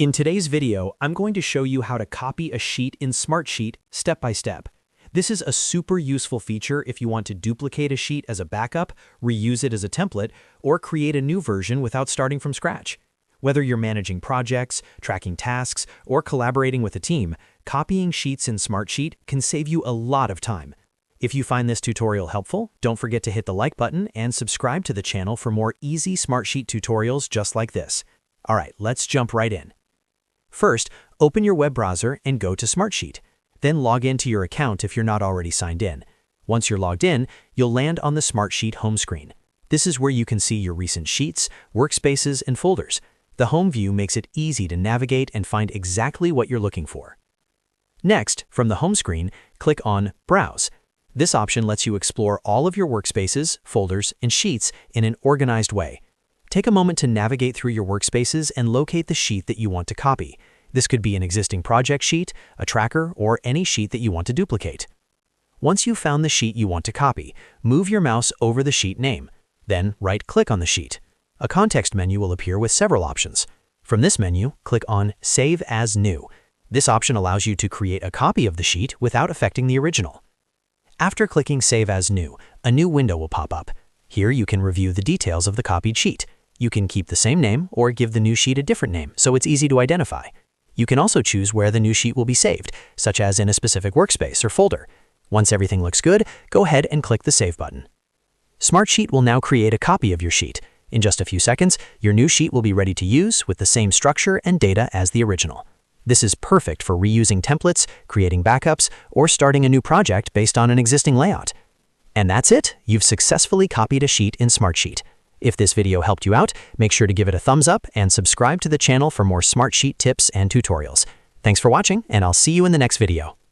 In today's video, I'm going to show you how to copy a sheet in Smartsheet step by step. This is a super useful feature if you want to duplicate a sheet as a backup, reuse it as a template, or create a new version without starting from scratch. Whether you're managing projects, tracking tasks, or collaborating with a team, copying sheets in Smartsheet can save you a lot of time. If you find this tutorial helpful, don't forget to hit the like button and subscribe to the channel for more easy Smartsheet tutorials just like this. All right, let's jump right in. First, open your web browser and go to Smartsheet. Then log into your account if you're not already signed in. Once you're logged in, you'll land on the Smartsheet home screen. This is where you can see your recent sheets, workspaces, and folders. The home view makes it easy to navigate and find exactly what you're looking for. Next, from the home screen, click on Browse. This option lets you explore all of your workspaces, folders, and sheets in an organized way. Take a moment to navigate through your workspaces and locate the sheet that you want to copy. This could be an existing project sheet, a tracker, or any sheet that you want to duplicate. Once you've found the sheet you want to copy, move your mouse over the sheet name. Then right-click on the sheet. A context menu will appear with several options. From this menu, click on Save as New. This option allows you to create a copy of the sheet without affecting the original. After clicking Save as New, a new window will pop up. Here you can review the details of the copied sheet. You can keep the same name or give the new sheet a different name so it's easy to identify. You can also choose where the new sheet will be saved, such as in a specific workspace or folder. Once everything looks good, go ahead and click the Save button. Smartsheet will now create a copy of your sheet. In just a few seconds, your new sheet will be ready to use with the same structure and data as the original. This is perfect for reusing templates, creating backups, or starting a new project based on an existing layout. And that's it! You've successfully copied a sheet in Smartsheet. If this video helped you out, make sure to give it a thumbs up and subscribe to the channel for more Smartsheet tips and tutorials. Thanks for watching, and I'll see you in the next video.